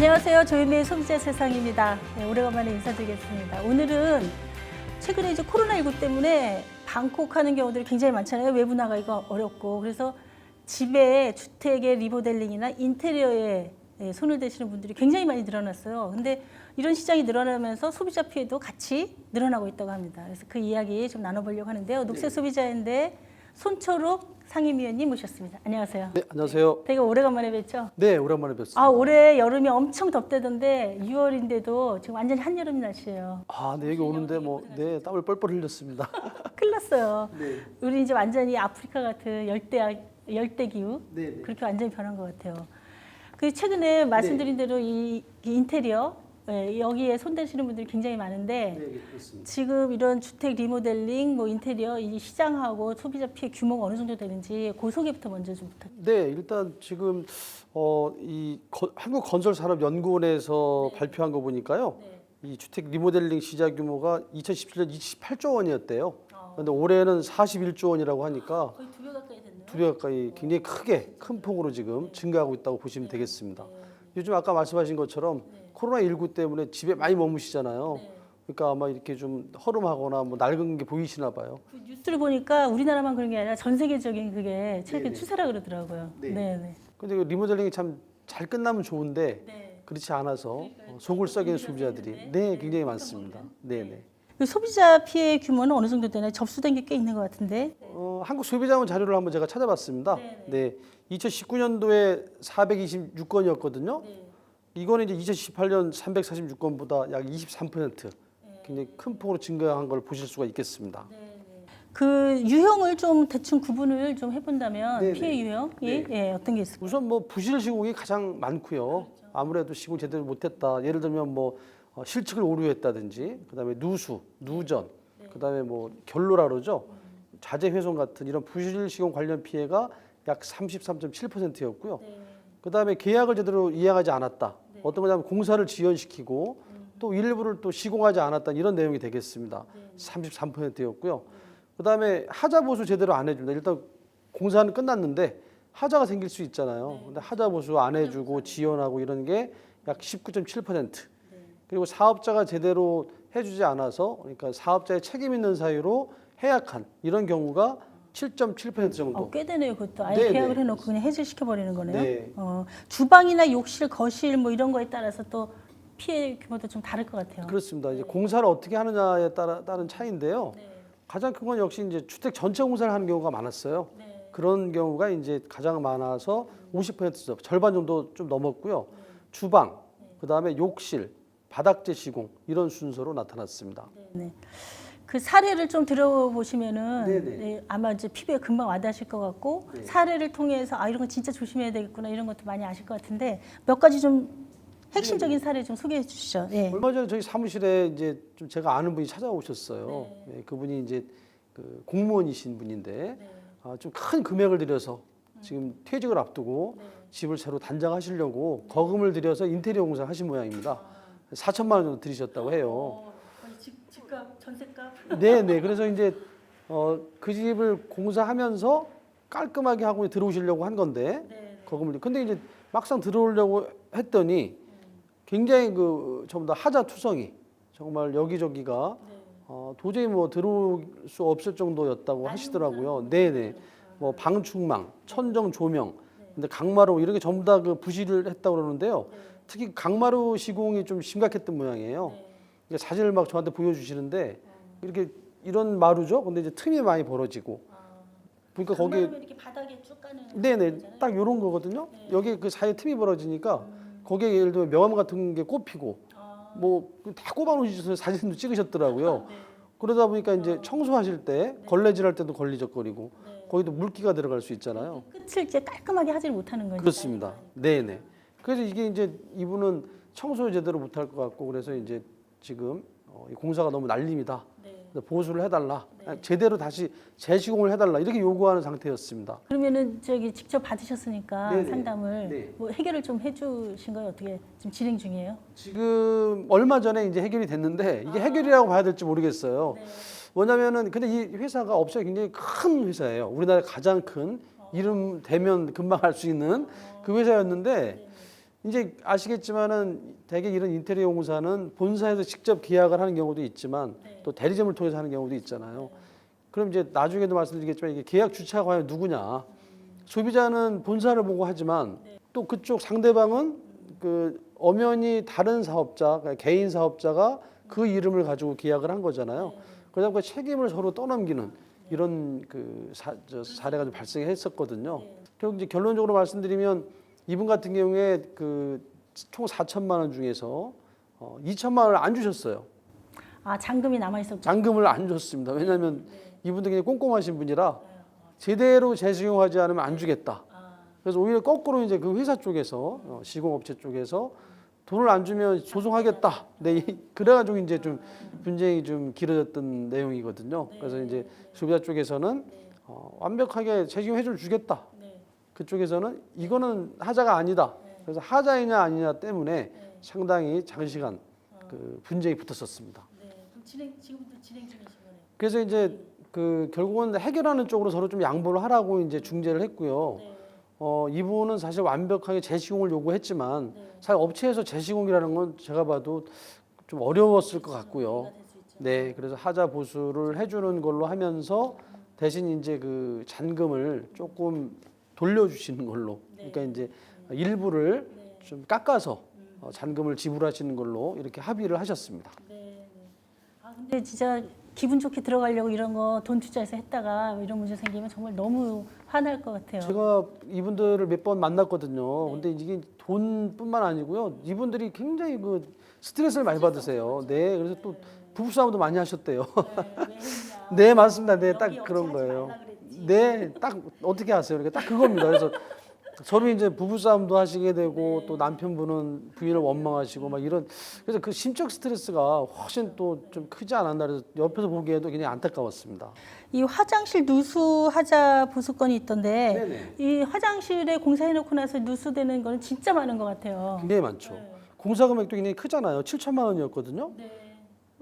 안녕하세요. 조윤미의 소비자 세상입니다. 네, 오래간만에 인사드리겠습니다. 오늘은 최근에 이제 코로나19 때문에 방콕하는 경우들이 굉장히 많잖아요. 외부 나가기가 어렵고. 그래서 집에 주택의 리모델링이나 인테리어에 손을 대시는 분들이 굉장히 많이 늘어났어요. 근데 이런 시장이 늘어나면서 소비자 피해도 같이 늘어나고 있다고 합니다. 그래서 그 이야기 좀 나눠보려고 하는데요. 녹색 소비자인데 손초록 상임위원님 모셨습니다. 안녕하세요. 네, 안녕하세요. 되게 오래간만에 뵙죠? 네, 오랜만에 뵙습니다. 아, 올해 여름이 엄청 덥대던데 6월인데도 지금 완전히 한여름 날씨예요. 네, 여기 오는데 네, 땀을 뻘뻘 흘렸습니다. 큰일 났어요. 네. 우리 이제 완전히 아프리카 같은 열대 기후 네, 네. 그렇게 완전히 변한 것 같아요. 그 최근에 말씀드린 대로 이 인테리어 여기에 손대시는 분들이 굉장히 많은데 네, 그렇습니다. 지금 이런 주택 리모델링, 뭐 인테리어 이 시장하고 소비자 피해 규모가 어느 정도 되는지 그 소개부터 먼저 좀 부탁드립니다. 네, 일단 지금 한국건설산업연구원에서 발표한 거 보니까요. 이 주택 리모델링 시장 규모가 2017년 28조 원이었대요. 그런데 올해는 41조 원이라고 하니까 거의 2배 가까이 됐네요. 2배 가까이 굉장히 크게 큰 폭으로 지금 증가하고 있다고 보시면 되겠습니다. 요즘 아까 말씀하신 것처럼 코로나19 때문에 집에 많이 머무시잖아요. 그러니까 아마 이렇게 좀 허름하거나 뭐 낡은 게 보이시나 봐요. 그 뉴스를 보니까 우리나라만 그런 게 아니라 전 세계적인 그게 최근 네네. 추세라 그러더라고요. 네. 네. 근데 그 리모델링이 참 잘 끝나면 좋은데 네. 그렇지 않아서 속을 썩이는 소비자들이 굉장히 많습니다. 네네. 그 소비자 피해 규모는 어느 정도 되나요? 접수된 게 꽤 있는 것 같은데. 한국 소비자원 자료를 한번 제가 찾아봤습니다. 네, 2019년도에 426건이었거든요. 이거는 이제 2018년 346건보다 약 23% 굉장히 큰 폭으로 증가한 걸 보실 수가 있겠습니다. 그 유형을 좀 대충 구분을 좀 해본다면 네네. 피해 유형이 어떤 게 있을까요? 우선 뭐 부실 시공이 가장 많고요. 아무래도 시공 제대로 못했다. 예를 들면 뭐 실측을 오류했다든지, 그다음에 누수, 누전, 그다음에 뭐 결로라 그러죠. 자재 훼손 같은 이런 부실 시공 관련 피해가 약 33.7%였고요. 그다음에 계약을 제대로 이행하지 않았다. 어떤 거냐면 공사를 지연시키고 또 일부를 또 시공하지 않았다. 이런 내용이 되겠습니다. 33%였고요. 그다음에 하자 보수 제대로 안 해준다. 일단 공사는 끝났는데 하자가 생길 수 있잖아요. 근데 하자 보수 안 해주고 지연하고 이런 게 약 19.7%. 그리고 사업자가 제대로 해주지 않아서 그러니까 사업자의 책임 있는 사유로 해약한 이런 경우가 7.7% 정도. 꽤 되네요. 그것도 아예 네네. 계약을 해놓고 그냥 해지시켜 버리는 거네요. 네. 주방이나 욕실, 거실 뭐 이런 거에 따라서 또 피해 규모도 좀 다를 것 같아요. 그렇습니다. 이제 공사를 어떻게 하느냐에 따른 차이인데요. 가장 큰 건 역시 이제 주택 전체 공사를 하는 경우가 많았어요. 그런 경우가 이제 가장 많아서 50% 절반 정도 좀 넘었고요. 주방, 그다음에 욕실, 바닥재 시공 이런 순서로 나타났습니다. 네. 그 사례를 좀 들어보시면은 네네. 아마 이제 피부에 금방 와닿으실 것 같고 사례를 통해서 이런 거 진짜 조심해야 되겠구나 이런 것도 많이 아실 것 같은데 몇 가지 좀 핵심적인 사례 좀 소개해 주시죠. 네. 얼마 전에 저희 사무실에 이제 좀 제가 아는 분이 찾아오셨어요. 그분이 이제 그 공무원이신 분인데 좀 큰 금액을 들여서 지금 퇴직을 앞두고 집을 새로 단장하시려고 거금을 들여서 인테리어 공사를 하신 모양입니다. 4천만 원 정도 들이셨다고 해요. 집값, 전세값. 네네. 그래서 이제 그 집을 공사하면서 깔끔하게 하고 들어오시려고 한 건데 거금을. 근데 이제 막상 들어오려고 했더니 굉장히 그 전부 다 하자 투성이 정말 여기저기가 도저히 뭐 들어올 수 없을 정도였다고 하시더라고요. 네네. 뭐 방충망, 천정 조명, 근데 강마루 이런 게 전부 다 그 부실을 했다고 그러는데요. 특히 강마루 시공이 좀 심각했던 모양이에요. 이게 사진을 막 저한테 보여주시는데 이렇게 이런 마루죠. 근데 이제 틈이 많이 벌어지고. 그러니까 거기에 이렇게 바닥에 쭉 가는. 네네 딱 이런 거거든요. 여기 그 사이에 틈이 벌어지니까 거기에 예를 들면 명암 같은 게 꼽히고 뭐 다 꼽아놓으셔서 사진도 찍으셨더라고요. 그러다 보니까 이제 청소하실 때 걸레질할 때도 걸리적거리고 거기도 물기가 들어갈 수 있잖아요. 끝을 이제 깔끔하게 하질 못하는 거죠. 그렇습니다. 네네. 그래서 이게 이제 이분은 청소 제대로 못할 것 같고 그래서 이제 지금 이 공사가 너무 날림이다. 그래서 보수를 해달라. 제대로 다시 재시공을 해달라. 이렇게 요구하는 상태였습니다. 그러면은 저기 직접 받으셨으니까 네네. 상담을 네. 뭐 해결을 좀 해주신 거예요? 어떻게 지금 진행 중이에요? 지금 얼마 전에 이제 해결이 됐는데 이게 해결이라고 봐야 될지 모르겠어요. 뭐냐면은 근데 이 회사가 업체가 굉장히 큰 회사예요. 우리나라 가장 큰 이름 대면 금방 할 수 있는 그 회사였는데 이제 아시겠지만은 대개 이런 인테리어 공사는 본사에서 직접 계약을 하는 경우도 있지만 또 대리점을 통해서 하는 경우도 있잖아요. 그럼 이제 나중에도 말씀드리겠지만 이게 계약 주체가 과연 누구냐? 소비자는 본사를 보고 하지만 또 그쪽 상대방은 그 엄연히 다른 사업자, 그러니까 개인 사업자가 그 이름을 가지고 계약을 한 거잖아요. 그러다 보니까 책임을 서로 떠넘기는 이런 그 사례가 좀 발생했었거든요. 결국 이제 결론적으로 말씀드리면 이분 같은 경우에 그 총 4천만 원 중에서 2천만 원을 안 주셨어요. 아, 잔금이 남아 있었고. 잔금을 안 줬습니다. 왜냐하면 이분도 그냥 꼼꼼하신 분이라 제대로 재수용하지 않으면 안 주겠다. 그래서 오히려 거꾸로 이제 그 회사 쪽에서 시공업체 쪽에서 돈을 안 주면 소송하겠다. 네, 그래가지고 이제 좀 분쟁이 좀 길어졌던 내용이거든요. 그래서 이제 소비자 쪽에서는 완벽하게 재수용해줄 주겠다. 그쪽에서는 이거는 하자가 아니다. 그래서 하자이냐 아니냐 때문에 상당히 장시간 그 분쟁이 붙었었습니다. 그럼 지금부터 진행 중이신 거네요. 그래서 이제 그 결국은 해결하는 쪽으로 서로 좀 양보를 하라고 이제 중재를 했고요. 이분은 사실 완벽하게 재시공을 요구했지만 사실 업체에서 재시공이라는 건 제가 봐도 좀 어려웠을 것 같고요. 네, 그래서 하자 보수를 해주는 걸로 하면서 대신 이제 그 잔금을 조금 돌려주시는 걸로, 그러니까 이제 일부를 좀 깎아서 잔금을 지불하시는 걸로 이렇게 합의를 하셨습니다. 아, 근데 진짜 기분 좋게 들어가려고 이런 거 돈 투자해서 했다가 이런 문제 생기면 정말 너무 화날 것 같아요. 제가 이분들을 몇 번 만났거든요. 근데 이게 돈뿐만 아니고요. 이분들이 굉장히 그 스트레스를 많이 받으세요. 네, 그래서 또 부부싸움도 많이 하셨대요. 네, 맞습니다. 네, 딱 그런 거예요. 네, 딱 어떻게 하세요? 그러니까 딱 그겁니다. 그래서 서로 이제 부부싸움도 하시게 되고 또 남편분은 부인을 원망하시고 막 이런, 그래서 그 심적 스트레스가 훨씬 또 좀 크지 않았나, 그래서 옆에서 보기에도 굉장히 안타까웠습니다. 이 화장실 누수 하자 보수건이 있던데 네네. 이 화장실에 공사해놓고 나서 누수되는 거는 진짜 많은 것 같아요. 굉장히 많죠. 공사 금액도 굉장히 크잖아요. 7천만 원이었거든요.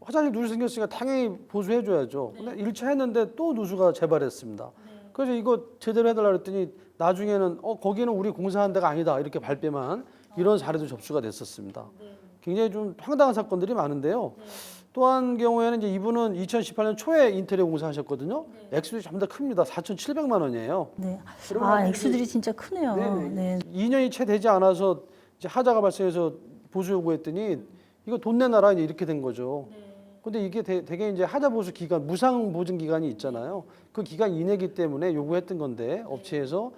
화장실 누수 생겼으니까 당연히 보수해줘야죠. 근데 1차 했는데 또 누수가 재발했습니다. 그래서 이거 제대로 해달라 그랬더니 나중에는 거기는 우리 공사한 데가 아니다 이렇게 발뺌한 이런 사례도 접수가 됐었습니다. 굉장히 좀 황당한 사건들이 많은데요. 또 한 경우에는 이제 이분은 2018년 초에 인테리어 공사하셨거든요. 액수들이 전부 다 큽니다. 4,700만 원이에요. 네. 아, 액수들이 진짜 크네요. 네. 2년이 채 되지 않아서 이제 하자가 발생해서 보수 요구했더니 이거 돈 내놔라 이제 이렇게 된 거죠. 근데 이게 되게 이제 하자 보수 기간, 무상 보증 기간이 있잖아요. 그 기간 이내기 때문에 요구했던 건데 업체에서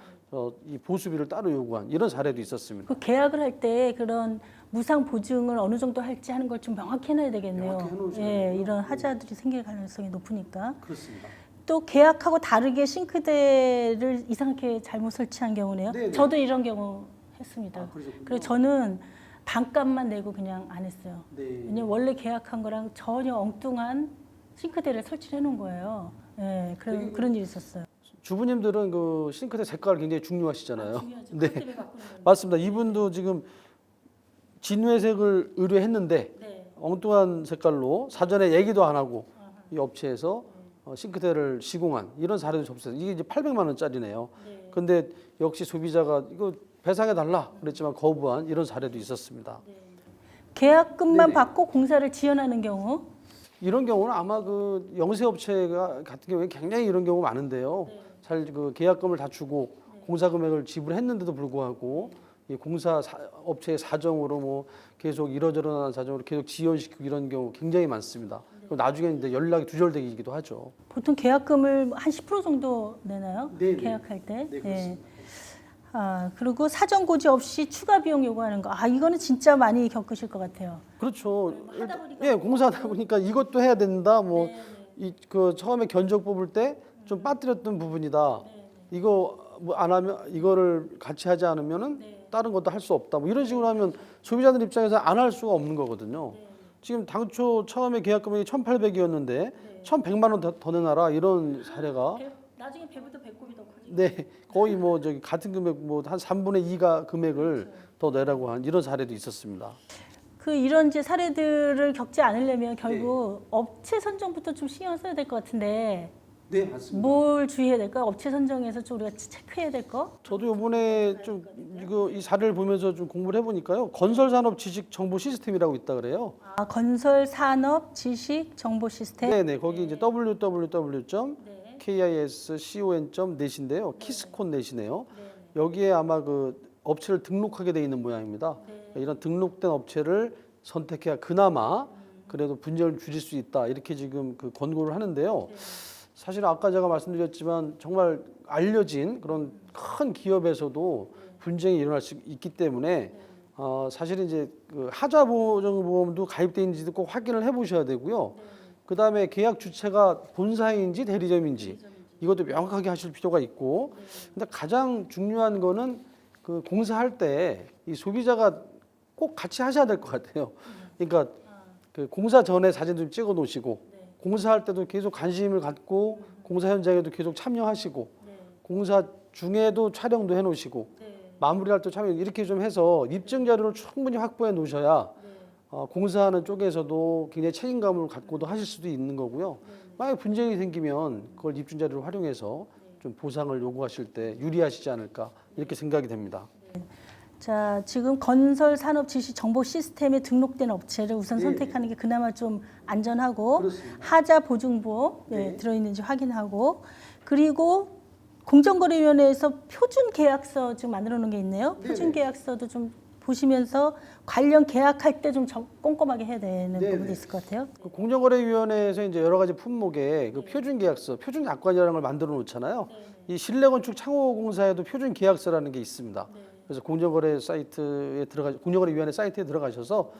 이 보수비를 따로 요구한 이런 사례도 있었습니다. 그 계약을 할 때 그런 무상 보증을 어느 정도 할지 하는 걸 좀 명확히 해놔야 되겠네요. 명확히 해놓으셔야 예, 이런 하자들이 생길 가능성이 높으니까. 그렇습니다. 또 계약하고 다르게 싱크대를 이상하게 잘못 설치한 경우네요. 네네. 저도 이런 경우 했습니다. 그러셨군요. 그래서 저는 반값만 내고 그냥 안 했어요. 네. 왜냐면 원래 계약한 거랑 전혀 엉뚱한 싱크대를 설치를 해놓은 거예요. 예, 그런 일이 있었어요. 주부님들은 그 싱크대 색깔 굉장히 중요하시잖아요. 중요하죠. 네, 그것 때문에 바꾸는 거예요. 맞습니다. 이분도 지금 진회색을 의뢰했는데 네. 엉뚱한 색깔로 사전에 얘기도 안 하고 이 업체에서 싱크대를 시공한 이런 사례도 접수해서 이게 이제 800만 원짜리네요. 네. 근데 역시 소비자가 이거 배상해 달라 그랬지만 거부한 이런 사례도 있었습니다. 계약금만 네네. 받고 공사를 지연하는 경우. 이런 경우는 아마 그 영세업체가 같은 경우에 굉장히 이런 경우 많은데요. 잘 그 계약금을 다 주고 공사 금액을 지불했는데도 불구하고 이 공사 업체의 사정으로 뭐 계속 이러저러한 사정으로 계속 지연시키고 이런 경우 굉장히 많습니다. 그럼 나중에 이제 연락이 두절되기도 하죠. 보통 계약금을 한 10% 정도 내나요? 네네. 계약할 때. 네, 그렇습니다. 아, 그리고 사전 고지 없이 추가 비용 요구하는 거. 아, 이거는 진짜 많이 겪으실 것 같아요. 그렇죠. 하다 보니까 예, 공사하다 보니까 이것도 해야 된다. 뭐 이 그 처음에 견적 뽑을 때 좀 빠뜨렸던 부분이다. 이거 뭐 안 하면 이거를 같이 하지 않으면은 다른 것도 할 수 없다. 뭐 이런 식으로 하면 소비자들 입장에서 안 할 수가 없는 거거든요. 지금 당초 처음에 계약 금액이 1,800이었는데 1,100만 원 더 내놔라 이런 사례가 나중에 배부터 배꼽이 더 커지고. 네, 거의 뭐 저기 같은 금액 뭐 한 3분의 2가 금액을 더 내라고 한 이런 사례도 있었습니다. 이런 이제 사례들을 겪지 않으려면 결국 업체 선정부터 좀 신경 써야 될 것 같은데. 네, 맞습니다. 뭘 주의해야 될까? 업체 선정에서 좀 우리가 체크해야 될 거? 저도 이번에 좀 이 사례를 보면서 좀 공부를 해보니까요. 건설산업 지식 정보 시스템이라고 있다 그래요. 아, 건설 산업 지식 정보 시스템. 네네, 거기 이제 www.kiscon.net인데요. 키스콘넷이네요. 여기에 아마 그 업체를 등록하게 돼 있는 모양입니다. 이런 등록된 업체를 선택해야 그나마 그래도 분쟁을 줄일 수 있다. 이렇게 지금 그 권고를 하는데요. 사실 아까 제가 말씀드렸지만 정말 알려진 그런 큰 기업에서도 분쟁이 일어날 수 있기 때문에 사실 이제 그 하자보증보험도 가입돼 있는지도 꼭 확인을 해보셔야 되고요. 그 다음에 계약 주체가 본사인지 대리점인지 이것도 명확하게 하실 필요가 있고, 근데 가장 중요한 거는 그 공사할 때 이 소비자가 꼭 같이 하셔야 될 것 같아요. 그러니까 그 공사 전에 사진 좀 찍어 놓으시고, 공사할 때도 계속 관심을 갖고, 공사 현장에도 계속 참여하시고, 공사 중에도 촬영도 해 놓으시고, 마무리할 때 촬영 이렇게 좀 해서 입증 자료를 충분히 확보해 놓으셔야 공사하는 쪽에서도 굉장히 책임감을 갖고도 하실 수도 있는 거고요. 만약에 분쟁이 생기면 그걸 입증 자료를 활용해서 좀 보상을 요구하실 때 유리하시지 않을까 이렇게 생각이 됩니다. 자, 지금 건설 산업 지식 정보 시스템에 등록된 업체를 우선 선택하는 게 그나마 좀 안전하고, 그렇습니다. 하자 보증보험 들어있는지 확인하고, 그리고 공정거래위원회에서 표준 계약서 지금 만들어 놓은 게 있네요. 표준 계약서도 좀 보시면서 관련 계약할 때 좀 꼼꼼하게 해야 되는 부분도 있을 것 같아요. 그 공정거래위원회에서 이제 여러 가지 품목에 그 표준 계약서, 표준 약관이라는 걸 만들어 놓잖아요. 이 실내건축 창호공사에도 표준 계약서라는 게 있습니다. 그래서 공정거래 사이트에 공정거래위원회 사이트에 들어가셔서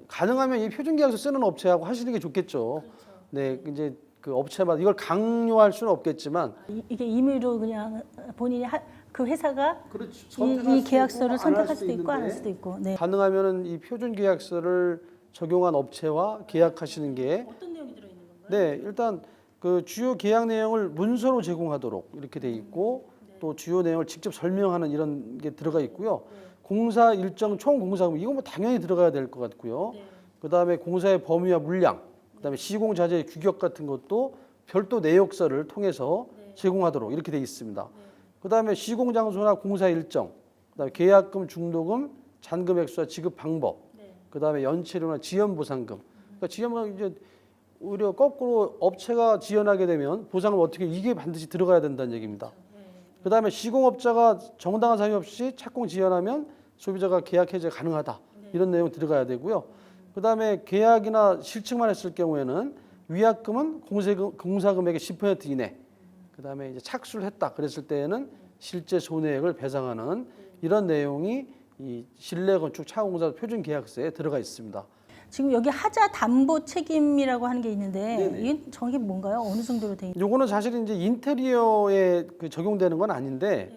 가능하면 이 표준 계약서 쓰는 업체하고 하시는 게 좋겠죠. 네, 이제 그 업체마다 이걸 강요할 수는 없겠지만 이게 임의로 그냥 본인이 그 회사가 그렇죠. 이 계약서를 선택할 수도 있고 안 할 수도 있고. 네. 가능하면은 이 표준 계약서를 적용한 업체와 계약하시는 게 어떤 내용이 들어 있는 건가요? 네, 일단 그 주요 계약 내용을 문서로 제공하도록 이렇게 돼 있고, 또 주요 내용을 직접 설명하는 이런 게 들어가 있고요. 공사 일정 총 공사금 이거 뭐 당연히 들어가야 될 것 같고요. 그다음에 공사의 범위와 물량, 그다음에 시공 자재의 규격 같은 것도 별도 내역서를 통해서 제공하도록 이렇게 돼 있습니다. 그다음에 시공 장소나 공사 일정, 그다음에 계약금, 중도금, 잔금 액수와 지급 방법, 그다음에 연체료나 지연 보상금. 그러니까 지연은 이제 오히려 거꾸로 업체가 지연하게 되면 보상을 어떻게 이게 반드시 들어가야 된다는 얘기입니다. 그다음에 시공업자가 정당한 사유 없이 착공 지연하면 소비자가 계약 해제 가능하다. 이런 내용 들어가야 되고요. 그다음에 계약이나 실측만 했을 경우에는 위약금은 공사금액의 10% 이내. 그다음에 이제 착수를 했다 그랬을 때에는 실제 손해액을 배상하는 이런 내용이 이 실내건축 창호공사 표준 계약서에 들어가 있습니다. 지금 여기 하자 담보 책임이라고 하는 게 있는데 네네. 이게 정확히 뭔가요? 어느 정도로 돼 있나요? 요거는 사실 이제 인테리어에 그 적용되는 건 아닌데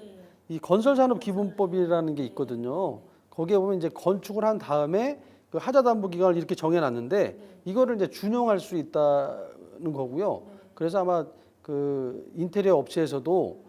이 건설산업기본법이라는 게 있거든요. 거기에 보면 이제 건축을 한 다음에 그 하자 담보 기간을 이렇게 정해놨는데 이거를 이제 준용할 수 있다는 거고요. 그래서 아마 그 인테리어 업체에서도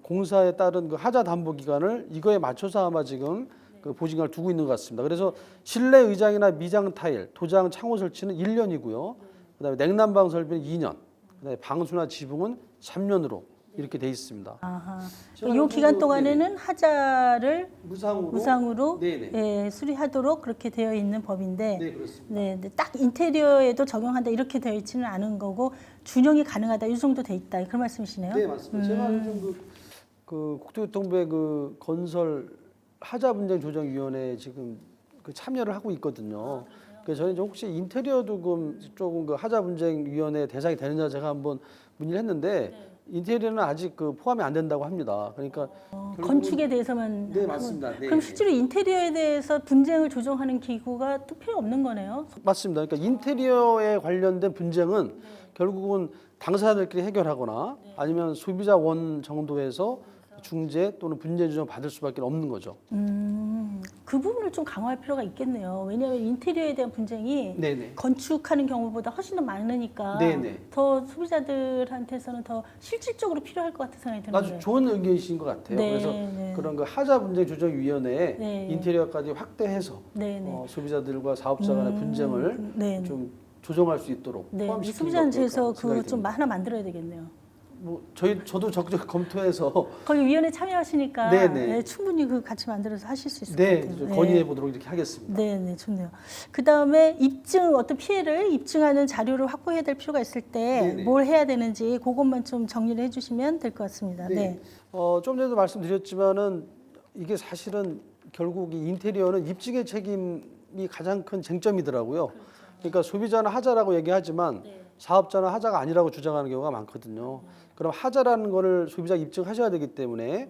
공사에 따른 그 하자 담보 기간을 이거에 맞춰서 아마 지금 그 보증을 두고 있는 것 같습니다. 그래서 실내 의장이나 미장 타일, 도장, 창호 설치는 1년이고요. 그다음에 냉난방 설비는 2년, 그다음에 방수나 지붕은 3년으로 이렇게 돼 있습니다. 아하. 이 기간 동안에는 하자를 무상으로 예, 수리하도록 그렇게 되어 있는 법인데, 네, 그렇습니다. 네, 근데 딱 인테리어에도 적용한다 이렇게 되어 있지는 않은 거고 준용이 가능하다 이 정도 돼 있다 그런 말씀이시네요. 네, 맞습니다. 제가 요즘 그 국토교통부의 그 건설 하자 분쟁 조정 위원회에 지금 그 참여를 하고 있거든요. 그래서 저는 이제 혹시 인테리어도 조금 그 하자 분쟁 위원회 대상이 되느냐 제가 한번 문의를 했는데 인테리어는 아직 그 포함이 안 된다고 합니다. 그러니까 건축에 대해서만 네, 하고. 맞습니다. 네. 그럼 실제로 인테리어에 대해서 분쟁을 조정하는 기구가 또 필요 없는 거네요. 맞습니다. 그러니까 인테리어에 관련된 분쟁은 결국은 당사자들끼리 해결하거나 아니면 소비자 원 정도에서 중재 또는 분쟁 조정 받을 수밖에 없는 거죠. 그 부분을 좀 강화할 필요가 있겠네요. 왜냐하면 인테리어에 대한 분쟁이 네네. 건축하는 경우보다 훨씬 더 많으니까 네네. 더 소비자들한테서는 더 실질적으로 필요할 것 같은 생각이 아주 드는데. 좋은 의견이신 것 같아요. 네, 그래서 네. 그런 그 하자 분쟁 조정 위원회에 네. 인테리어까지 확대해서 네, 네. 소비자들과 사업자 간의 분쟁을 네, 네. 좀 조정할 수 있도록 네, 포함시키는 소비자단체에서 게 어떨까 그거 생각이 좀 듭니다. 하나 만들어야 되겠네요. 뭐 저도 적극 검토해서 거기 위원회 참여하시니까 네네. 네, 충분히 그 같이 만들어서 하실 수 있을 네, 것 같아요. 좀 네. 건의해 보도록 이렇게 하겠습니다. 네, 네, 좋네요. 그 다음에 어떤 피해를 입증하는 자료를 확보해야 될 필요가 있을 때 네네. 뭘 해야 되는지 그것만 좀 정리를 해주시면 될 것 같습니다. 네. 좀 전에도 말씀드렸지만은 이게 사실은 결국 이 인테리어는 입증의 책임이 가장 큰 쟁점이더라고요. 그러니까 소비자는 하자라고 얘기하지만 사업자는 하자가 아니라고 주장하는 경우가 많거든요. 그럼 하자라는 거를 소비자 입증하셔야 되기 때문에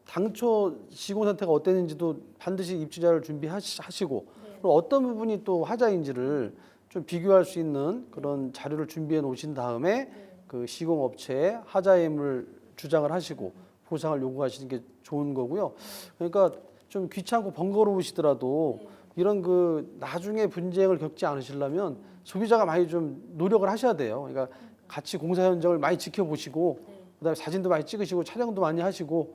당초 시공 상태가 어땠는지도 반드시 입주자를 준비하시고 그리고 어떤 부분이 또 하자인지를 좀 비교할 수 있는 그런 자료를 준비해 놓으신 다음에 그 시공업체에 하자임을 주장을 하시고 보상을 요구하시는 게 좋은 거고요. 그러니까 좀 귀찮고 번거로우시더라도 이런 그 나중에 분쟁을 겪지 않으시려면 소비자가 많이 좀 노력을 하셔야 돼요. 그러니까 같이 공사 현장을 많이 지켜보시고 그다음에 사진도 많이 찍으시고 촬영도 많이 하시고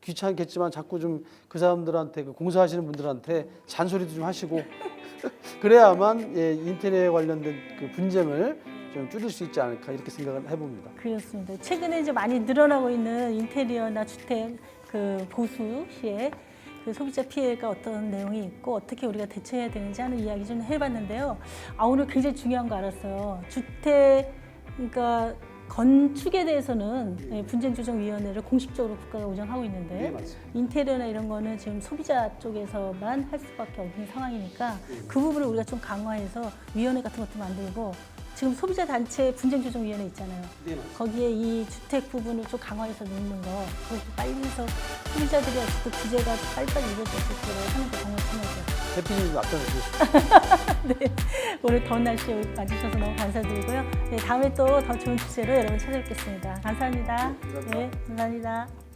귀찮겠지만 자꾸 좀 그 사람들한테 그 공사하시는 분들한테 잔소리도 좀 하시고 그래야만 인테리어에 관련된 그 분쟁을 좀 줄일 수 있지 않을까 이렇게 생각을 해봅니다. 그렇습니다. 최근에 이제 많이 늘어나고 있는 인테리어나 주택 그 보수 시에 그 소비자 피해가 어떤 내용이 있고 어떻게 우리가 대처해야 되는지 하는 이야기 좀 해봤는데요. 오늘 굉장히 중요한 거 알았어요. 그러니까 건축에 대해서는 분쟁조정위원회를 공식적으로 국가가 운영하고 있는데 맞습니다. 인테리어나 이런 거는 지금 소비자 쪽에서만 할 수밖에 없는 상황이니까 그 부분을 우리가 좀 강화해서 위원회 같은 것도 만들고 지금 소비자 단체 분쟁조정위원회 있잖아요. 거기에 이 주택 부분을 좀 강화해서 넣는 거 그것도 빨리 해서 소비자들이 어쨌든 규제가 빨리빨리 이루어질 수 있도록 하는 게 정말 중요하죠. 대표님 앞장서주셨습니다. 네, 오늘 더운 날씨에 와주셔서 너무 감사드리고요. 네, 다음에 또 더 좋은 주제로 여러분 찾아뵙겠습니다. 감사합니다. 네, 감사합니다. 네, 감사합니다.